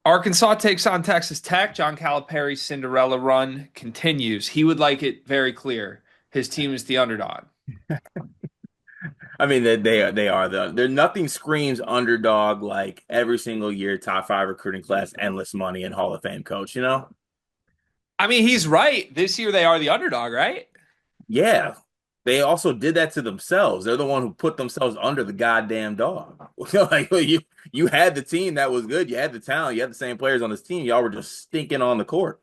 Arkansas takes on Texas Tech. John Calipari's Cinderella run continues. He would like it very clear. His team is the underdog. I mean, they are there. Nothing screams underdog like every single year, top five recruiting class, endless money, and Hall of Fame coach. I mean, he's right. This year they are the underdog, right? Yeah. They also did that to themselves. They're the one who put themselves under the goddamn dog. Like you had the team that was good. You had the talent. You had the same players on this team. Y'all were just stinking on the court.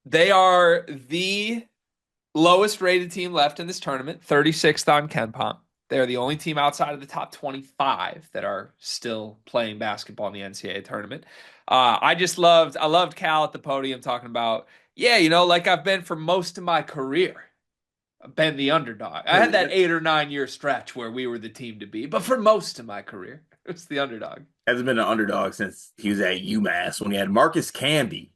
They are the lowest rated team left in this tournament, 36th on KenPom. They're the only team outside of the top 25 that are still playing basketball in the NCAA tournament. I loved Cal at the podium talking about, yeah, like I've been for most of my career. I've been the underdog. I had that 8 or 9 year stretch where we were the team to be, but for most of my career, it was the underdog. Hasn't been an underdog since he was at UMass when he had Marcus Camby.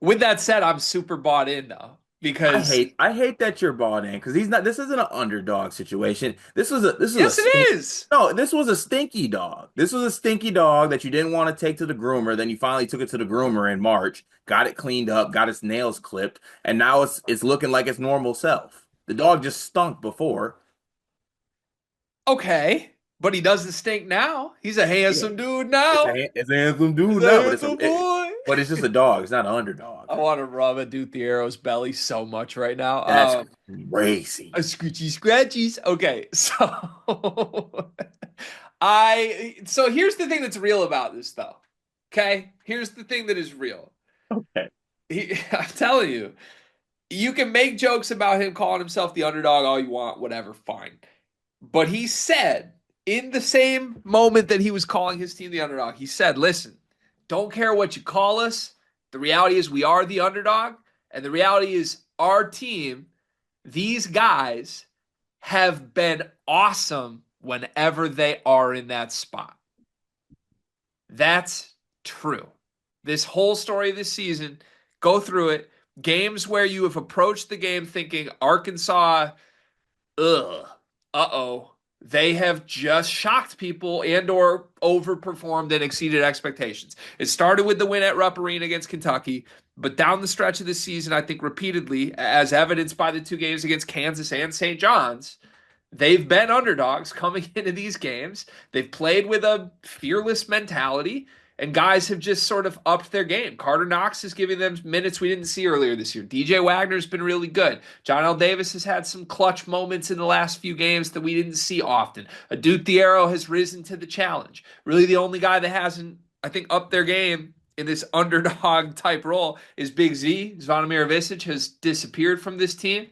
With that said, I'm super bought in though, because I hate that you're bought in because he's not. This isn't an underdog situation. This was a yes, it stink. is. No, this was a stinky dog. This was a stinky dog that you didn't want to take to the groomer. Then you finally took it to the groomer in March, got it cleaned up, got its nails clipped, and now it's looking like its normal self. The dog just stunk before. Okay, but he doesn't stink now. He's a Yeah, handsome dude now. it's a handsome He's dude a now, handsome boy. but it's just a dog. It's not an underdog. I want to rub a Arrow's belly so much right now. That's crazy. Scratchy scratchies. Okay, so so here's the thing that's real about this though. Okay, here's the thing that is real. Okay. I'm telling you, you can make jokes about him calling himself the underdog all you want, whatever, fine. But he said in the same moment that he was calling his team the underdog, he said, listen, don't care what you call us. The reality is we are the underdog. And the reality is our team, these guys have been awesome whenever they are in that spot. That's true. This whole story of this season, go through it. Games where you have approached the game thinking Arkansas, ugh, uh-oh, they have just shocked people and or overperformed and exceeded expectations. It started with the win at Rupp Arena against Kentucky, but down the stretch of the season, I think repeatedly, as evidenced by the two games against Kansas and St. John's, they've been underdogs coming into these games. They've played with a fearless mentality, and guys have just sort of upped their game. Carter Knox is giving them minutes we didn't see earlier this year. DJ Wagner's been really good. John L. Davis has had some clutch moments in the last few games that we didn't see often. Adut Thiero has risen to the challenge. Really, the only guy that hasn't, I think, upped their game in this underdog type role is Big Z. Zvonimir Visic has disappeared from this team,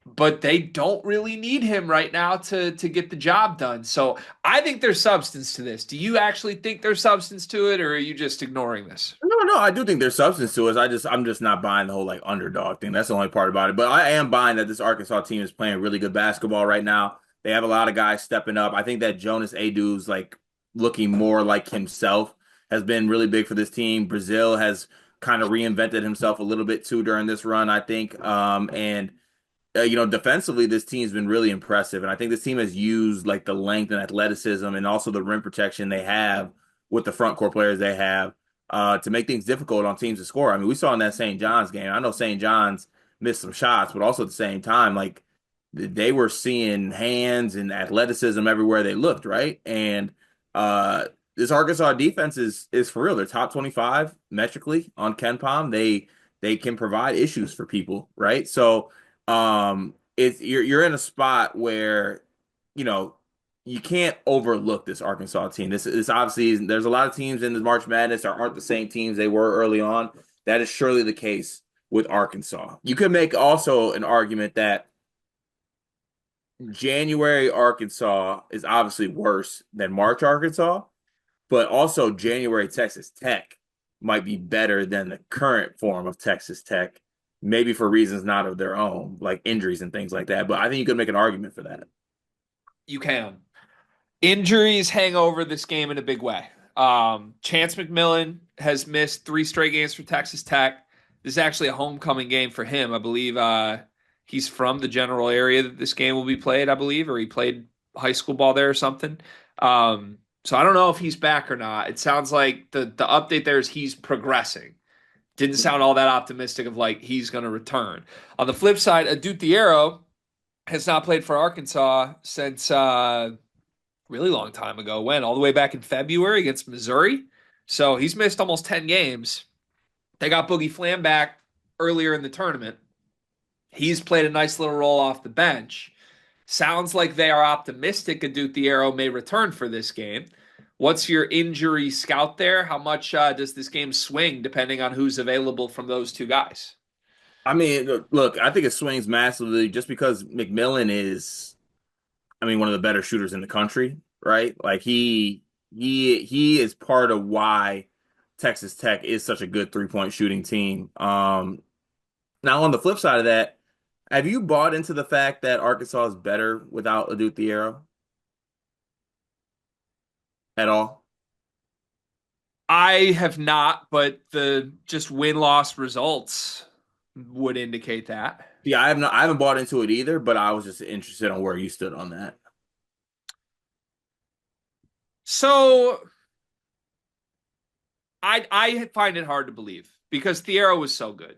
but they don't really need him right now to get the job done. So I think there's substance to this. Do you actually think there's substance to it, or are you just ignoring this? No, I do think there's substance to it. I'm just not buying the whole like underdog thing. That's the only part about it. But I am buying that this Arkansas team is playing really good basketball right now. They have a lot of guys stepping up. I think that Jonas Adu's like looking more like himself has been really big for this team. Brazil has kind of reinvented himself a little bit too during this run, I think. And defensively, this team's been really impressive, and I think this team has used like the length and athleticism, and also the rim protection they have with the front court players they have to make things difficult on teams to score. I mean, we saw in that St. John's game. I know St. John's missed some shots, but also at the same time, like they were seeing hands and athleticism everywhere they looked, right? And this Arkansas defense is for real. They're top 25 metrically on KenPom. They can provide issues for people, right? So it's you're in a spot where you know you can't overlook this Arkansas team. This obviously there's a lot of teams in the March Madness that aren't the same teams they were early on. That is surely the case with Arkansas. You could make also an argument that January Arkansas is obviously worse than March Arkansas, but also January Texas Tech might be better than the current form of Texas Tech, maybe for reasons not of their own, like injuries and things like that. But I think you could make an argument for that. You can. Injuries hang over this game in a big way. Chance McMillan has missed 3 straight games for Texas Tech. This is actually a homecoming game for him. I believe he's from the general area that this game will be played, I believe, or he played high school ball there or something. Um, So I don't know if he's back or not. It sounds like the update there is he's progressing. Didn't sound all that optimistic of like he's going to return. On the flip side, Adut Thiero has not played for Arkansas since really long time ago. When? All the way back in February against Missouri. So he's missed almost 10 games. They got Boogie Flam back earlier in the tournament. He's played a nice little role off the bench. Sounds like they are optimistic Adut Thiero may return for this game. What's your injury scout there? How much does this game swing depending on who's available from those two guys? I mean, look, I think it swings massively just because McMillan is, I mean, one of the better shooters in the country, right? Like he is part of why Texas Tech is such a good 3-point shooting team. Now on the flip side of that, have you bought into the fact that Arkansas is better without Adou Thiero at all? I have not, but the just win-loss results would indicate that. Yeah, I haven't bought into it either, but I was just interested on where you stood on that. So I find it hard to believe because Thiero was so good.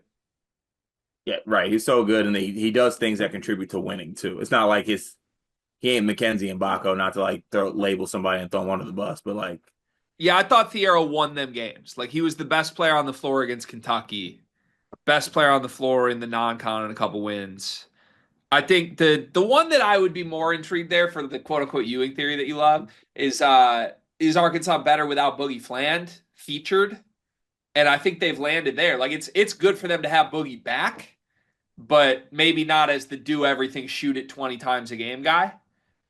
Yeah, right. He's so good, and he does things that contribute to winning too. It's not like he ain't Mackenzie and Baco, not to like label somebody and throw one under the bus, but like Yeah, I thought Thiero won them games. Like he was the best player on the floor against Kentucky, best player on the floor in the non-con and a couple wins. I think the one that I would be more intrigued there for the quote unquote Ewing theory that you love is Arkansas better without Boogie Fland featured? And I think they've landed there. Like it's good for them to have Boogie back, but maybe not as the do everything shoot it 20 times a game guy.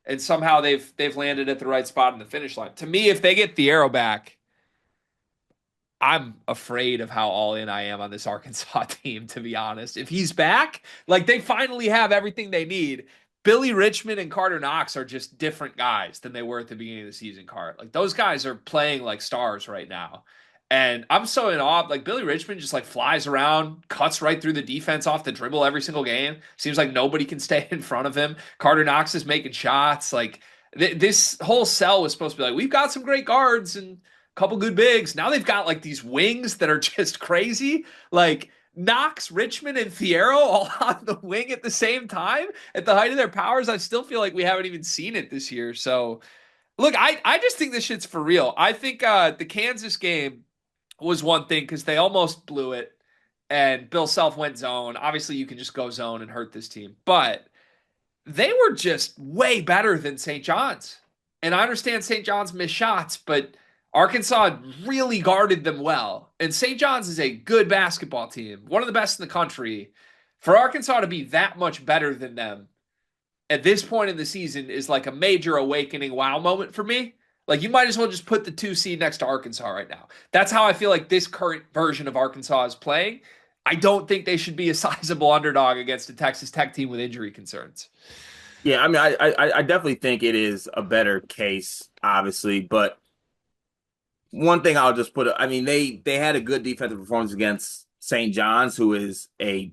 And somehow they've landed at the right spot in the finish line. To me, if they get Thiero back, I'm afraid of how all in I am on this Arkansas team, to be honest. If he's back, like they finally have everything they need. Billy Richmond and Carter Knox are just different guys than they were at the beginning of the season, Cart. Like those guys are playing like stars right now. And I'm so in awe. Like Billy Richmond just like flies around, cuts right through the defense off the dribble every single game. Seems like nobody can stay in front of him. Carter Knox is making shots. Like this whole cell was supposed to be like, we've got some great guards and couple good bigs. Now they've got like these wings that are just crazy. Like Knox, Richmond, and Thiero all on the wing at the same time at the height of their powers. I still feel like we haven't even seen it this year. So look, I just think this shit's for real. I think the Kansas game was one thing because they almost blew it and Bill Self went zone. Obviously, you can just go zone and hurt this team, but they were just way better than St. John's. And I understand St. John's missed shots, but Arkansas really guarded them well. And St. John's is a good basketball team, one of the best in the country. For Arkansas to be that much better than them at this point in the season is like a major awakening wow moment for me. Like you might as well just put the 2 seed next to Arkansas right now. That's how I feel like this current version of Arkansas is playing. I don't think they should be a sizable underdog against a Texas Tech team with injury concerns. yeah, I mean, I definitely think it is a better case, obviously, but one thing I'll just put, I mean, they had a good defensive performance against St. John's, who is a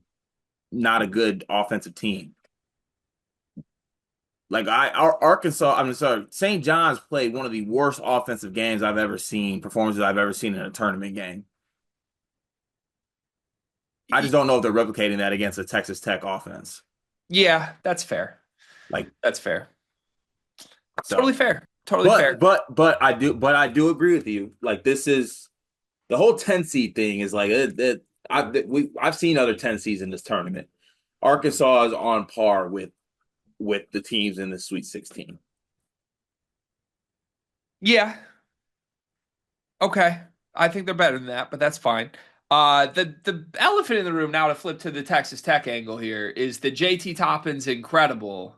not a good offensive team. Like Arkansas, I'm sorry, St. John's played one of the worst offensive games I've ever seen, performances I've ever seen in a tournament game. I just don't know if they're replicating that against a Texas Tech offense. Yeah, that's fair. Like That's fair. Totally so, fair. Totally fair. but I do agree with you. Like this is the whole 10 seed thing is like I've seen other 10 seeds in this tournament. Arkansas is on par with the teams in the Sweet 16. Yeah. Okay. I think they're better than that, but that's fine. The elephant in the room now to flip to the Texas Tech angle here is that JT Toppin's incredible.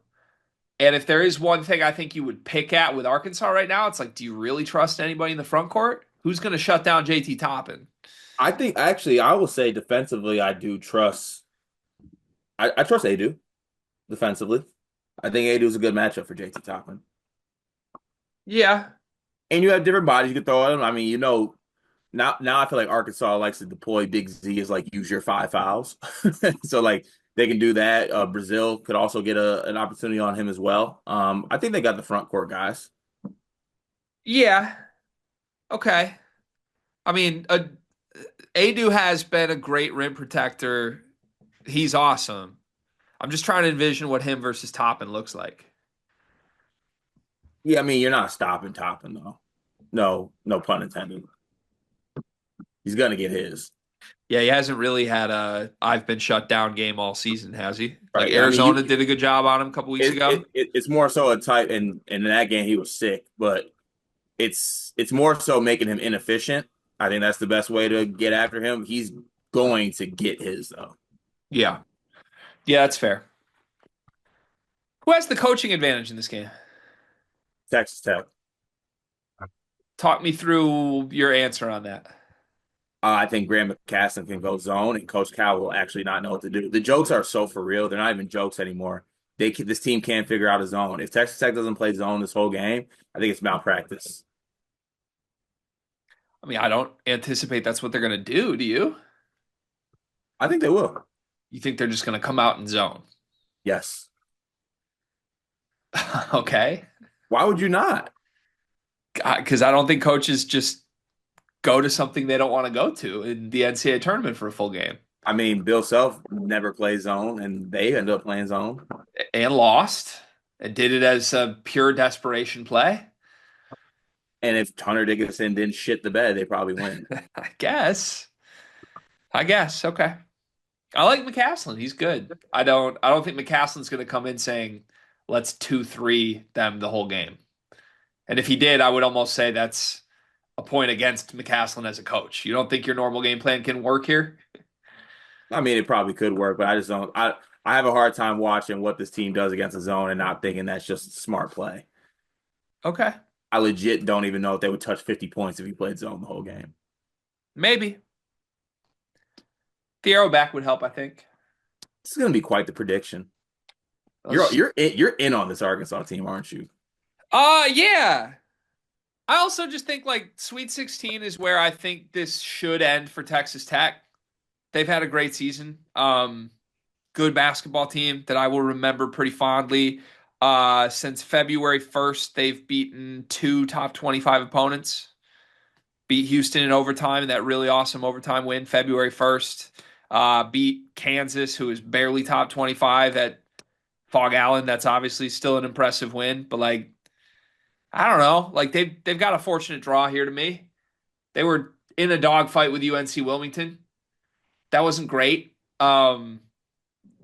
And if there is one thing I think you would pick at with Arkansas right now, it's like, do you really trust anybody in the front court? Who's going to shut down JT Toppin? I think actually I will say defensively I do trust I trust Adu defensively. I think Adu is a good matchup for JT Toppin. Yeah. And you have different bodies you can throw at him. I mean, now I feel like Arkansas likes to deploy Big Z as like use your 5 fouls. So like they can do that. Brazil could also get an opportunity on him as well. I think they got the front court guys. Yeah. Okay. I mean, Adu has been a great rim protector. He's awesome. I'm just trying to envision what him versus Toppin looks like. Yeah, I mean, you're not stopping Toppin though. No, no pun intended. He's gonna get his. Yeah, he hasn't really had a I've been shut down game all season, has he? Like Right. I mean, Arizona did a good job on him a couple weeks ago. it's more so a type, and in that game he was sick, but it's more so making him inefficient. I think that's the best way to get after him. He's going to get his though. Yeah. Yeah, that's fair. Who has the coaching advantage in this game? Texas Tech. Talk me through your answer on that. I think Graham McCasland can go zone, and Coach Cal will actually not know what to do. The jokes are so for real; they're not even jokes anymore. This team can't figure out a zone. If Texas Tech doesn't play zone this whole game, I think it's malpractice. I mean, I don't anticipate that's what they're going to do you? I think they will. You think they're just going to come out and zone? Yes. Okay. Why would you not? Because I don't think coaches just go to something they don't want to go to in the NCAA tournament for a full game I mean, Bill Self never plays zone, and they end up playing zone. and lost and did it as a pure desperation play. And if Hunter Dickinson didn't shit the bed, they probably win. I guess. I guess. Okay. I like McCaslin. He's good. I don't think McCaslin's going to come in saying, let's 2-3 them the whole game. And if he did, I would almost say that's a point against McCaslin as a coach. You don't think your normal game plan can work here? I mean, it probably could work, but I just don't. I have a hard time watching what this team does against the zone and not thinking that's just smart play. Okay. I legit don't even know if they would touch 50 points if he played zone the whole game. Maybe. The arrow back would help, I think. This is going to be quite the prediction. Let's- You're in on this Arkansas team, aren't you? Yeah. I also just think like Sweet 16 is where I think this should end for Texas Tech. They've had a great season. Good basketball team that I will remember pretty fondly. Since February 1st, they've beaten two top 25 opponents. Beat Houston in overtime in that really awesome overtime win February 1st. Beat Kansas, who is barely top 25 at Fog Allen. That's obviously still an impressive win, but like I don't know, like they've got a fortunate draw here to me. They were in a dogfight with UNC Wilmington. That wasn't great.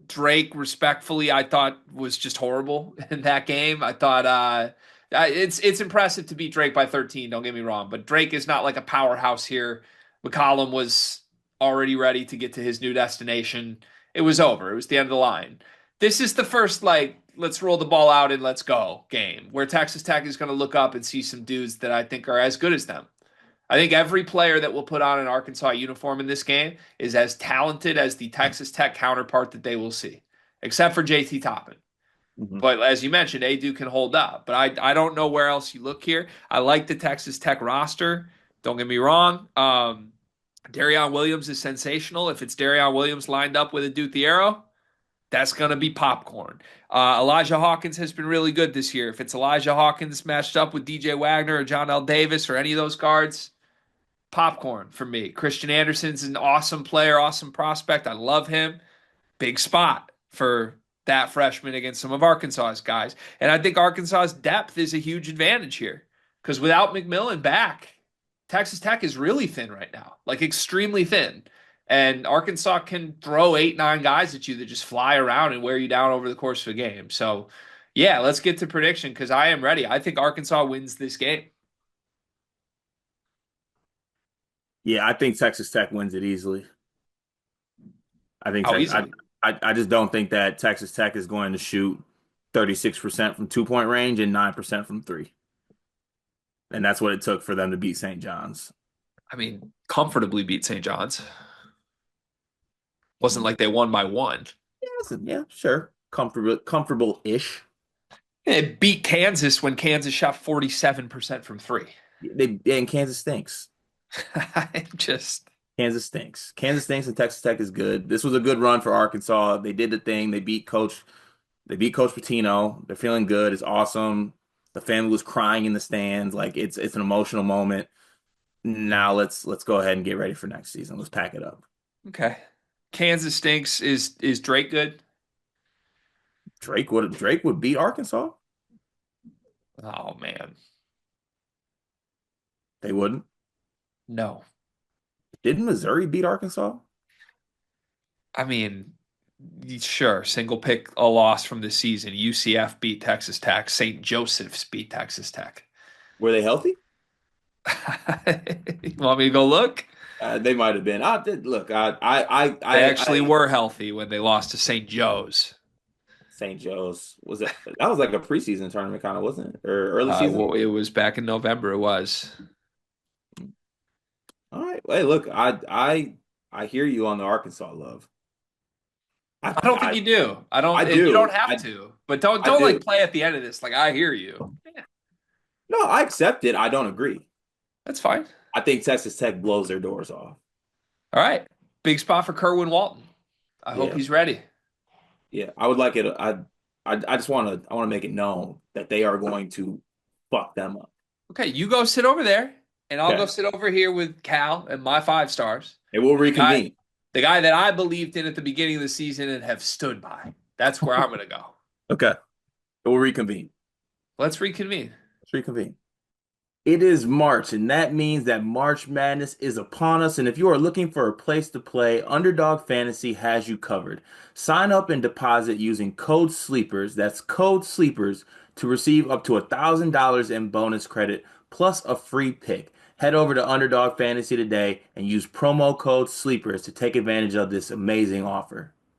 Drake, respectfully, I thought was just horrible in that game. I thought it's impressive to beat Drake by 13. Don't get me wrong, but Drake is not like a powerhouse here. McCollum was already ready to get to his new destination. It was over. It was the end of the line. This is the first like let's roll the ball out and let's go game where Texas Tech is going to look up and see some dudes that I think are as good as them. I think every player that will put on an Arkansas uniform in this game is as talented as the Texas Tech counterpart that they will see, except for JT Toppin. Mhm. But as you mentioned, Adu can hold up. But I don't know where else you look here. I like the Texas Tech roster. Don't get me wrong. Darion Williams is sensational. If it's Darion Williams lined up with a Duthiero, that's going to be popcorn. Elijah Hawkins has been really good this year. If it's Elijah Hawkins matched up with DJ Wagner or John L. Davis or any of those guards, popcorn for me. Christian Anderson's an awesome player, awesome prospect. I love him. Big spot for that freshman against some of Arkansas's guys. And I think Arkansas's depth is a huge advantage here because without McMillan back, Texas Tech is really thin right now, like extremely thin. And Arkansas can throw 8, 9 guys at you that just fly around and wear you down over the course of a game. So, yeah, let's get to prediction because I am ready. I think Arkansas wins this game. Yeah, I think Texas Tech wins it easily. I think How Texas, easily? I just don't think that Texas Tech is going to shoot 36% from 2 point range and 9% from three. And that's what it took for them to beat St. John's. I mean, comfortably beat St. John's. Wasn't like they won by one. Yeah, sure. Comfortable-ish. It beat Kansas when Kansas shot 47% from three. And Kansas stinks. I just, Kansas stinks and Texas Tech is good. This was a good run for Arkansas. They did the thing. They beat Coach Pitino. They're feeling good. It's awesome. The family was crying in the stands. Like it's an emotional moment. Now let's go ahead and get ready for next season. Let's pack it up. Okay. Kansas stinks. Is Drake good? Drake would beat Arkansas? Oh man. They wouldn't. No. Didn't Missouri beat Arkansas? I mean, sure, single pick a loss from the season. UCF beat Texas Tech. St. Joseph's beat Texas Tech. Were they healthy? You want me to go look? They might have been. I did look. They actually I were healthy when they lost to St. Joe's. St. Joe's was it? That was like a preseason tournament, kind of, wasn't it? Or early season? Well, it was back in November. It was. All right. Hey, look, I hear you on the Arkansas love. I I don't think I you do. I I don't, and you don't do. have to. But don't I don't like do. play at the end of this. Like I hear you. Yeah, No, I accept it. I don't agree. that's fine. I think Texas Tech blows their doors off. All right. Big spot for Kerwin Walton. I hope Yeah, he's ready. yeah. I would like it. I just want to make it known that they are going to fuck them up. Okay, you go sit over there, and I'll go Okay, sit over here with Cal and my five stars. and we'll The guy, reconvene. the guy that I believed in at the beginning of the season and have stood by. That's where I'm gonna go. Okay, we'll reconvene. Let's reconvene. Let's reconvene. It is March, and that means that March Madness is upon us. And if you are looking for a place to play, Underdog Fantasy has you covered. Sign up and deposit using code SLEEPERS, that's code SLEEPERS, to receive up to $1,000 in bonus credit plus a free pick. Head over to Underdog Fantasy today and use promo code SLEEPERS to take advantage of this amazing offer.